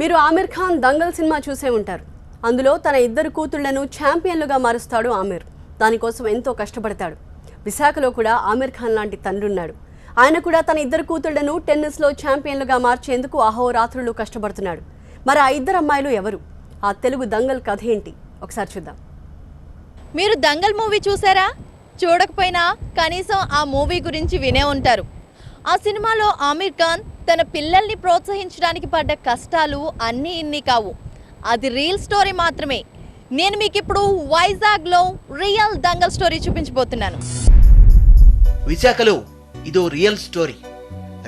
మీరు ఆమిర్ ఖాన్ దంగల్ సినిమా చూసే ఉంటారు. అందులో తన ఇద్దరు కూతుళ్లను ఛాంపియన్లుగా మారుస్తాడు ఆమిర్. దానికోసం ఎంతో కష్టపడతాడు. విశాఖలో కూడా ఆమిర్ ఖాన్ లాంటి తండ్రి ఉన్నాడు. ఆయన కూడా తన ఇద్దరు కూతుళ్లను టెన్నిస్లో ఛాంపియన్లుగా మార్చేందుకు అహోరాత్రులు కష్టపడుతున్నాడు. మరి ఆ ఇద్దరు అమ్మాయిలు ఎవరు? ఆ తెలుగు దంగల్ కథ ఏంటి? ఒకసారి చూద్దాం. మీరు దంగల్ మూవీ చూసారా? చూడకపోయినా కనీసం ఆ మూవీ గురించి వినే ఉంటారు. ఆ సినిమాలో ఆమిర్ ఖాన్ తన పిల్లల్ని ప్రోత్సహించడానికి పడ్డ కష్టాలు అన్నీ ఇన్ని కావు. అది రియల్ స్టోరీ మాత్రమే. నేను మీకు ఇప్పుడు వైజాగ్లో రియల్ దంగల్ స్టోరీ చూపించబోతున్నాను. విశాఖలో ఇదో రియల్ స్టోరీ.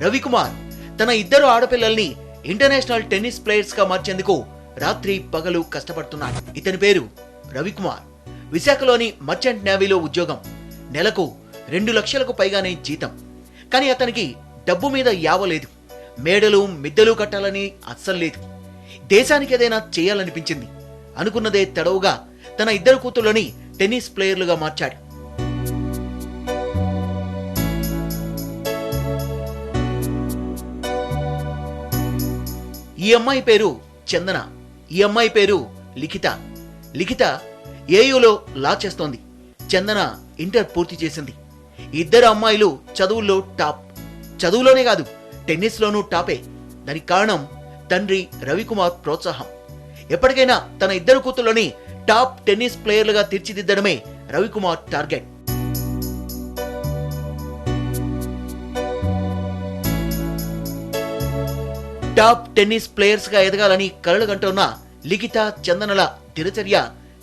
రవికుమార్ తన ఇద్దరు ఆడపిల్లల్ని ఇంటర్నేషనల్ టెన్నిస్ ప్లేయర్స్ గా మార్చేందుకు రాత్రి పగలు కష్టపడుతున్నాడు. ఇతని పేరు రవికుమార్. విశాఖలోని మర్చెంట్ నేవీలో ఉద్యోగం. నెలకు 2 లక్షలకు పైగానే జీతం. కానీ అతనికి డబ్బు మీద యావలేదు. మేడలు మిద్దెలు కట్టాలని అస్సలు లేదు. దేశానికి ఏదైనా చేయాలనిపించింది. అనుకున్నదే తడవుగా తన ఇద్దరు కూతుళ్ళని టెన్నిస్ ప్లేయర్లుగా మార్చాడు. ఈ అమ్మాయి పేరు చందన. ఈ అమ్మాయి పేరు లిఖిత. లిఖిత ఏయూలో లా చేస్తోంది. చందన ఇంటర్ పూర్తి చేసింది. ఇద్దరు అమ్మాయిలు చదువుల్లో టాప్. చదువులోనే కాదు, టెన్నిస్లోనూ టాపే. దానికి కారణం తండ్రి రవికుమార్ ప్రోత్సాహం. ఎప్పటికైనా తన ఇద్దరు కూతుళ్ళని టాప్ టెన్నిస్ ప్లేయర్లుగా తీర్చిదిద్దడమే Ravikumar target. Top tennis players గా ఎదగాలని కలలు కంటున్న లిఖిత చందనల దినచర్య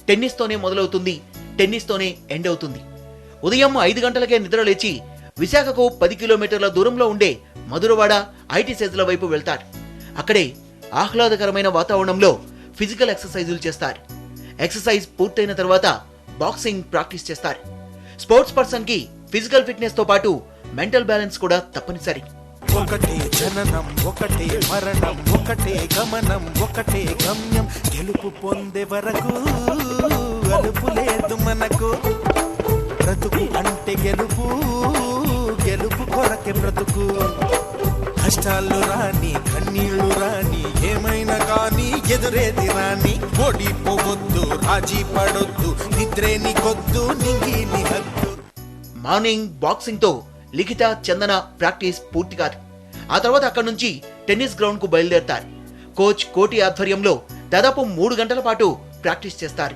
టెన్నిస్ తోనే మొదలవుతుంది, టెన్నిస్ తోనే ఎండ్ అవుతుంది. ఉదయం 5 గంటలకే నిద్ర లేచి విశాఖకు 10 కిలోమీటర్ల దూరంలో ఉండే మధురవాడ ఐటీ సెజ్ల వైపు వెళ్తారు. అక్కడే ఆహ్లాదకరమైన వాతావరణంలో ఫిజికల్ ఎక్సర్సైజులు చేస్తారు. ఎక్సర్సైజ్ పూర్తయిన తర్వాత బాక్సింగ్ ప్రాక్టీస్ చేస్తారు. స్పోర్ట్స్ పర్సన్ కి ఫిజికల్ ఫిట్నెస్ తో పాటు మెంటల్ బ్యాలెన్స్ కూడా తప్పనిసరి. ఒకటే జననం, ఒకటే మరణం, ఒకటే గమనం, ఒకటే గమ్యం. గెలుపు పొందే వరకు అలుపు లేదు మనకు. బ్రతుకు అంటే గెలుపు, గెలుపు కొరకే బ్రతుకు. కష్టాలు రాని, కన్నీళ్లు రాని, ఏమైనా కానీ ఎదురేది రాని. ఓడిపోవద్దు, రాజీ పడొద్దు, నిద్రేని కొద్దు, నింగి నిహద్దు. మార్నింగ్ బాక్సింగ్ తో లిఖిత చందన ప్రాక్టీస్ పూర్తి కాదు. ఆ తర్వాత అక్కడి నుంచి టెన్నిస్ గ్రౌండ్ కు బయలుదేరతారు. కోచ్ కోటి ఆధ్వర్యంలో దాదాపు 3 గంటల పాటు ప్రాక్టీస్ చేస్తారు.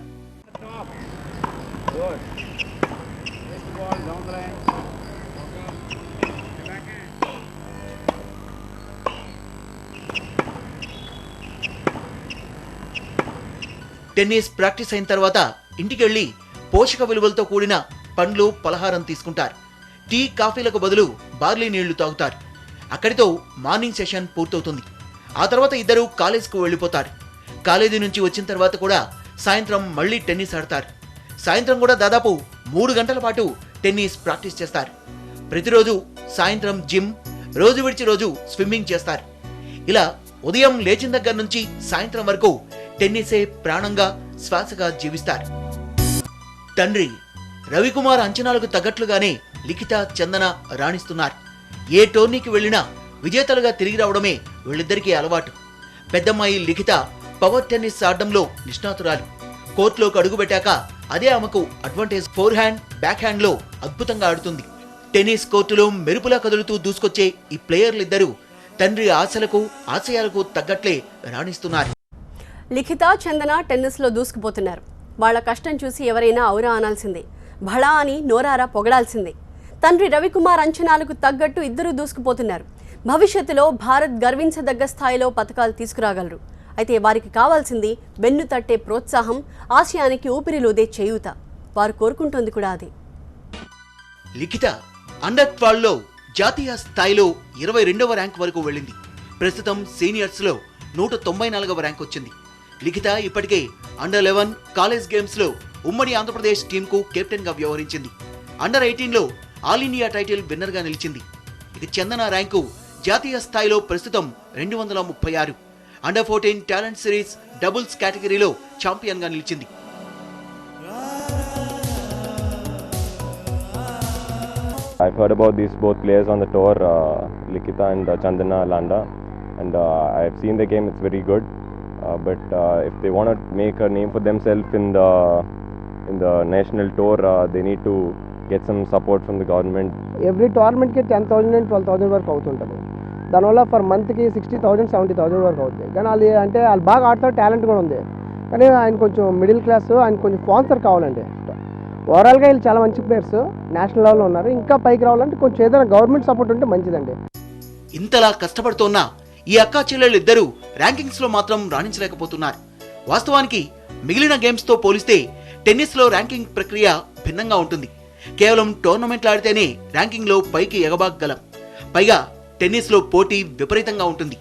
టెన్నిస్ ప్రాక్టీస్ అయిన తర్వాత ఇంటికెళ్లి పోషక విలువలతో కూడిన పండ్లు పలహారం తీసుకుంటారు. టీ కాఫీలకు బదులు బార్లీ నీళ్లు తాగుతారు. అక్కడితో మార్నింగ్ సెషన్ పూర్తవుతుంది. ఆ తర్వాత ఇద్దరు కాలేజ్కు వెళ్ళిపోతారు. కాలేజీ నుంచి వచ్చిన తర్వాత కూడా సాయంత్రం మళ్ళీ టెన్నిస్ ఆడతారు. సాయంత్రం కూడా దాదాపు 3 గంటల పాటు టెన్నిస్ ప్రాక్టీస్ చేస్తారు. ప్రతిరోజు సాయంత్రం జిమ్, రోజు విడిచి రోజు స్విమ్మింగ్ చేస్తారు. ఇలా ఉదయం లేచిన దగ్గర నుంచి సాయంత్రం వరకు టెన్నిసే ప్రాణంగా శ్వాసగా జీవిస్తారు. తండ్రి రవికుమార్ అంచనాలకు తగ్గట్లుగానే లిఖిత చందన రాణిస్తున్నారు. ఏ టోర్నీకి వెళ్లినా విజేతలుగా తిరిగి రావడమే వీళ్ళిద్దరికీ అలవాటు. పెద్దమ్మాయి లిఖిత పవర్ టెన్నిస్ ఆడడంలో నిష్ణాతురాలు. కోర్టులోకి అడుగుపెట్టాక అదే ఆమెకు advantage. Four hand, back hand లో అద్భుతంగా ఆడుతుంది. టెన్నిస్ కోర్టులో మెరుపులా కదులుతూ దూసుకొచ్చే ఈ ప్లేయర్లిద్దరూ తండ్రి ఆశలకు ఆశయాలకు తగ్గట్లే రాణిస్తున్నారు. లిఖిత చందన టెన్నిస్లో దూసుకుపోతున్నారు. వాళ్ల కష్టం చూసి ఎవరైనా ఔరా అనాల్సిందే, భళా అని నోరారా పొగడాల్సిందే. తండ్రి రవికుమార్ అంచనాలకు తగ్గట్టు ఇద్దరూ దూసుకుపోతున్నారు. భవిష్యత్తులో భారత్ గర్వించదగ్గ స్థాయిలో పతకాలు తీసుకురాగలరు. అయితే వారికి కావాల్సింది వెన్ను తట్టే ప్రోత్సాహం, ఆశయానికి ఊపిరిలోదే చేయూత. వారు కోరుకుంటోంది కూడా అదే. లిఖిత అండర్ 12లో జాతీయ స్థాయిలో 22వ ర్యాంక్ వరకు వెళ్ళింది. ప్రస్తుతం సీనియర్స్ లో 194వ ర్యాంక్ వచ్చింది. లిఖిత ఇప్పటికే అండర్ 11 కాలేజ్ గేమ్స్ లో ఉమ్మడి ఆంధ్రప్రదేశ్ టీమ్ కు కెప్టెన్ గా వ్యవహరించింది. అండర్ 18లో ఆల్ ఇండియా టైటిల్ విన్నర్ గా నిలిచింది. ఇక చందన ర్యాంకు జాతీయ స్థాయిలో ప్రస్తుతం 236. అండర్ 14 టాలెంట్ సిరీస్ డబుల్స్ కేటగిరీలో ఛాంపియన్ గా నిలిచింది. I've heard about these both players on the tour, Likhita and Chandana Landa, and I've seen the game. It's very good. But if they want to make a name for themselves in the national tour, they need to get some support from the government. Every టోర్నమెంట్కి 10,000 and 12,000 వరకు అవుతుంటుంది. దానివల్ల per మంత్కి 60,000 70,000 వరకు అవుతుంది. కానీ వాళ్ళు బాగా ఆడతారు, టాలెంట్ కూడా ఉంది. కానీ ఆయన కొంచెం మిడిల్ క్లాస్, ఆయన కొంచెం స్పాన్సర్ కావాలండి. ఓవరాల్గా వీళ్ళు చాలా మంచి ప్లేయర్స్, నేషనల్ లెవెల్లో ఉన్నారు. ఇంకా పైకి రావాలంటే కొంచెం ఏదైనా గవర్నమెంట్ సపోర్ట్ ఉంటే మంచిదండి. ఇంతలా కష్టపడుతోన్న ఈ అక్కా చెల్లెళ్ళిద్దరూ ర్యాంకింగ్స్లో మాత్రం రాణించలేకపోతున్నారు. వాస్తవానికి మిగిలిన గేమ్స్తో పోలిస్తే టెన్నిస్లో ర్యాంకింగ్ ప్రక్రియ భిన్నంగా ఉంటుంది. కేవలం టోర్నమెంట్లు ఆడితేనే ర్యాంకింగ్లో పైకి ఎగబాగలం. పైగా టెన్నిస్లో పోటీ విపరీతంగా ఉంటుంది.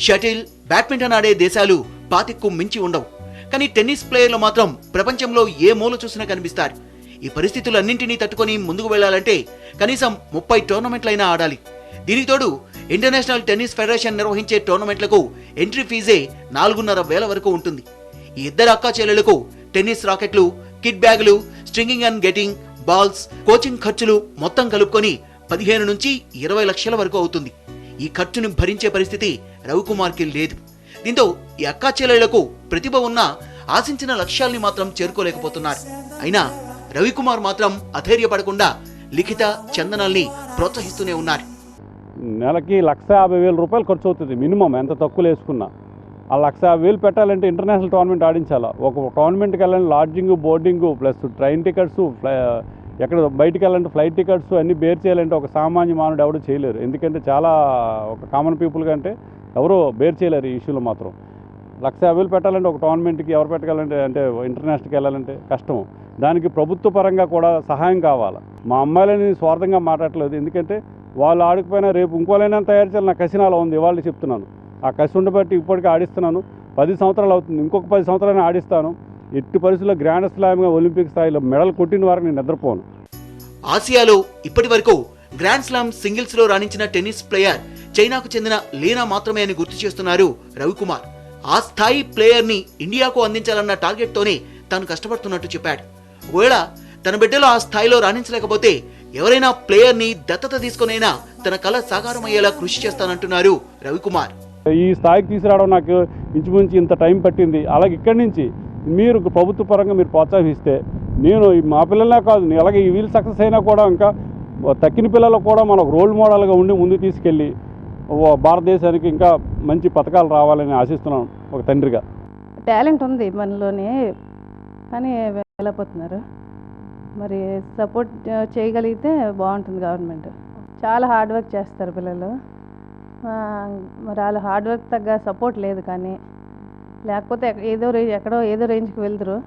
షటిల్, బ్యాడ్మింటన్ ఆడే దేశాలు 25కు మించి ఉండవు. కానీ టెన్నిస్ ప్లేయర్లు మాత్రం ప్రపంచంలో ఏ మూల చూసినా కనిపిస్తారు. ఈ పరిస్థితులన్నింటినీ తట్టుకొని ముందుకు వెళ్లాలంటే కనీసం 30 టోర్నమెంట్లైనా ఆడాలి. దీనికి తోడు ఇంటర్నేషనల్ టెన్నిస్ ఫెడరేషన్ నిర్వహించే టోర్నమెంట్లకు ఎంట్రీ ఫీజే 4,500 వరకు ఉంటుంది. ఈ ఇద్దరు అక్కా చెల్లెలకు టెన్నిస్ రాకెట్లు, కిట్ బ్యాగులు, stringing and getting, balls, coaching ఖర్చులు మొత్తం కలుపుకొని 15 నుంచి 20 లక్షల వరకు అవుతుంది. ఈ ఖర్చును భరించే పరిస్థితి రవికుమార్కి లేదు. దీంతో ఈ అక్కా చెల్లెళ్లకు ప్రతిభ ఉన్నా ఆశించిన లక్ష్యాల్ని మాత్రం చేరుకోలేకపోతున్నారు. అయినా రవికుమార్ మాత్రం అధైర్యపడకుండా లిఖిత, చందనల్ని ప్రోత్సహిస్తూనే ఉన్నారు. నెలకి 150,000 రూపాయలు ఖర్చు అవుతుంది మినిమం, ఎంత తక్కువ వేసుకున్నా. ఆ 150,000 పెట్టాలంటే ఇంటర్నేషనల్ టోర్నమెంట్ ఆడించాలా. ఒక టోర్నమెంట్కి వెళ్ళాలంటే lodging, boarding, plus train tickets, ఎక్కడ బయటికి వెళ్ళాలంటే ఫ్లైట్ టికెట్స్ అన్నీ బేర్ చేయాలంటే ఒక సామాన్య మానవుడు ఎవరు చేయలేరు. ఎందుకంటే చాలా ఒక కామన్ పీపుల్ కంటే ఎవరో బేర్ చేయలేరు ఈ ఇష్యూలో మాత్రం. 150,000 పెట్టాలంటే ఒక టోర్నమెంట్కి ఎవరు పెట్టాలంటే, అంటే ఇంటర్నేషనల్కి వెళ్ళాలంటే కష్టం. దానికి ప్రభుత్వ పరంగా కూడా సహాయం కావాలి. మా అమ్మాయిలని స్వార్థంగా మాట్లాడలేదు, ఎందుకంటే వాళ్ళు ఆడకపోయినా రేపు ఇంకోలైనా తయారు చేయాలి నా కసినాలో ఉంది. ఇవాళ చెప్తున్నాను, ఆ కసి ఉండబట్టి ఇప్పటికీ ఆడిస్తున్నాను. 10 సంవత్సరాలు అవుతుంది, ఇంకొక 10 సంవత్సరాలు ఆడిస్తాను. ఎట్టి పరిస్థితుల్లో గ్రాండ్ స్లామ్గా ఒలింపిక్ స్థాయిలో మెడల్ కొట్టిన వారికి నేను నిద్రపోను. ఆసియాలో ఇప్పటి వరకు గ్రాండ్ స్లామ్ సింగిల్స్ లో రాణించిన టెన్నిస్ ప్లేయర్ చైనాకు చెందిన లీనా మాత్రమే అని గుర్తు చేస్తున్నారు రవికుమార్. ఆ స్థాయి ప్లేయర్ ని ఇండియాకు అందించాలన్న టార్గెట్ తోనే తాను కష్టపడుతున్నట్టు చెప్పాడు. ఒకవేళ తన బిడ్డలో ఆ స్థాయిలో రాణించలేకపోతే ఎవరైనా ప్లేయర్ ని దత్తత తీసుకునైనా తన కళ సాకారమయ్యేలా కృషి చేస్తానంటున్నారు రవికుమార్. ఈ స్థాయికి తీసుకురావడం నాకు ఇంచుమించు ఇంత టైం పట్టింది. అలాగే ఇక్కడి నుంచి మీరు ప్రభుత్వ పరంగా మీరు ప్రోత్సహిస్తే నేను మా పిల్లలనే కాదు, అలాగే ఈ వీళ్ళు సక్సెస్ అయినా కూడా ఇంకా తక్కిన పిల్లలకు కూడా మనకు రోల్ మోడల్గా ఉండి ముందు తీసుకెళ్ళి భారతదేశానికి ఇంకా మంచి పథకాలు రావాలని ఆశిస్తున్నాను ఒక తండ్రిగా. టాలెంట్ ఉంది మనలోనే, కానీ వెళ్ళిపోతున్నారు. మరి సపోర్ట్ చేయగలిగితే బాగుంటుంది గవర్నమెంట్. చాలా హార్డ్ వర్క్ చేస్తారు పిల్లలు, మరి వాళ్ళ హార్డ్ వర్క్ తగ్గ సపోర్ట్ లేదు. కానీ లేకపోతే ఎక్కడో ఏదో రేంజ్కి వెళ్తారు.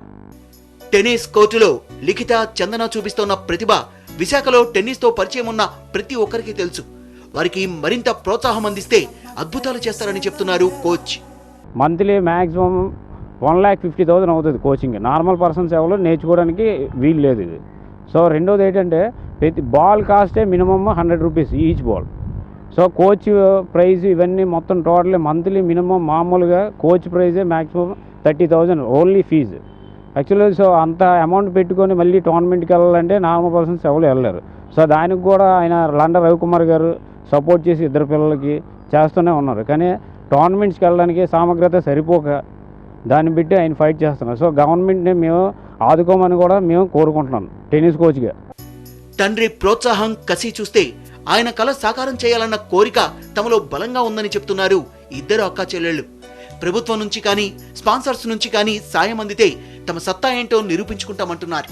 టెన్నిస్ కోర్టులో లిఖిత, చందన చూపిస్తున్న ప్రతిభ విశాఖలో టెన్నిస్తో పరిచయం ఉన్న ప్రతి ఒక్కరికి తెలుసు. వారికి మరింత ప్రోత్సాహం అందిస్తే అద్భుతాలు చేస్తారని చెప్తున్నారు కోచ్. మంత్లీ మ్యాక్సిమం 1,50,000 అవుతుంది కోచింగ్. నార్మల్ పర్సన్స్ ఎవరు నేర్చుకోవడానికి వీలు లేదు ఇది. సో రెండోది ఏంటంటే ప్రతి బాల్ కాస్టే minimum 100 rupees each ball. So coach price ఇవన్నీ మొత్తం టోటల్ మంత్లీ మినిమం మామూలుగా కోచ్ ప్రైజే maximum 30,000 only fees actually. So అంత అమౌంట్ పెట్టుకొని మళ్ళీ టోర్నమెంట్కి వెళ్ళాలంటే నార్మల్ పర్సన్స్ ఎవరు వెళ్ళలేరు. సో దానికి కూడా ఆయన లండన్ రవికుమార్ గారు సపోర్ట్ చేసి ఇద్దరు పిల్లలకి చేస్తూనే ఉన్నారు. కానీ టోర్నమెంట్స్కి వెళ్ళడానికి సామగ్రత సరిపోక దాన్ని బట్టి ఆయన ఫైట్ చేస్తున్నారు. సో గవర్నమెంట్ని మేము ఆదుకోమని కూడా మేము కోరుకుంటున్నాం టెన్నిస్ కోచ్గా. తండ్రి ప్రోత్సాహం, కసి చూస్తే ఆయన కల సాకారం చేయాలన్న కోరిక తమలో బలంగా ఉందని చెప్తున్నారు ఇద్దరు అక్కా చెల్లెళ్ళు. ప్రభుత్వం నుంచి కానీ స్పాన్సర్స్ నుంచి కానీ సాయం అందితే తమ సత్తా ఏంటో నిరూపించుకుంటామంటున్నారు.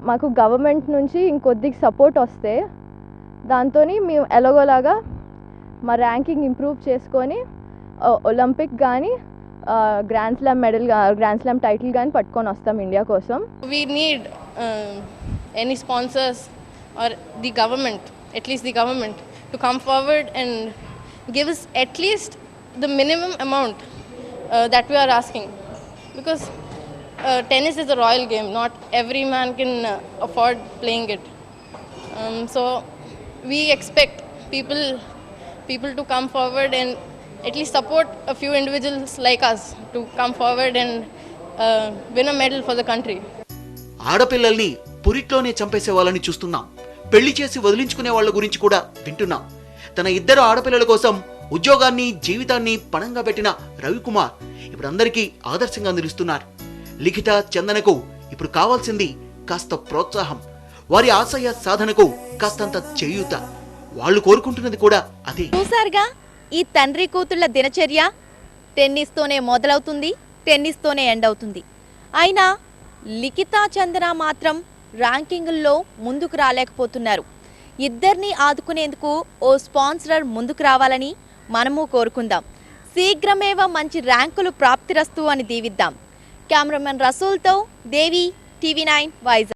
మాకు గవర్నమెంట్ నుంచి ఇంకొద్దిగా సపోర్ట్ వస్తే దాంతో మేము ఎలాగోలాగా మా ర్యాంకింగ్ ఇంప్రూవ్ చేసుకొని ఒలింపిక్ కానీ grand slam medal, grand slam title కానీ పట్టుకొని వస్తాం ఇండియా కోసం. We need any sponsors or the government, at least the government, to come forward and give us at least the minimum amount that we are asking, because tennis is a royal game. Not every man can afford playing it. So we expect people to come forward and at least support a few individuals like us to come forward and win a medal for the country. ఆడపిల్లల్ని పురిట్లోనే చంపేసే వాళ్ళని చూస్తున్నాం. పెళ్లి చేసి వదిలించుకునే వాళ్ళ గురించి కూడా వింటున్నాం. తన ఇద్దరు ఆడపిల్లల కోసం ఉద్యోగాన్ని జీవితాన్ని పణంగా పెట్టిన రవికుమార్ ఇప్పుడు అందరికీ ఆదర్శంగా నిలుస్తున్నారు. లిఖిత, చందనకు ఇప్పుడు కావాల్సింది కాస్త ప్రోత్సాహం, వారి ఆశయ సాధనకు కాస్తంత చేయూత. వాళ్ళు కోరుకుంటున్నది కూడా అదే. చూసారుగా ఈ తండ్రి కూతుళ్ల దినచర్య. టెన్నిస్తోనే మొదలవుతుంది, టెన్నిస్తోనే ఎండ్ అవుతుంది. అయినా లిఖిత, చందన మాత్రం ర్యాంకింగుల్లో ముందుకు రాలేకపోతున్నారు. ఇద్దరిని ఆదుకునేందుకు ఓ స్పాన్సరర్ ముందుకు రావాలని మనము కోరుకుందాం. శీఘ్రమేవ మంచి ర్యాంకులు ప్రాప్తిరస్తు అని దీవిద్దాం. కెమెరామెన్ రసూల్తో దేవి, TV9 వైజాగ్.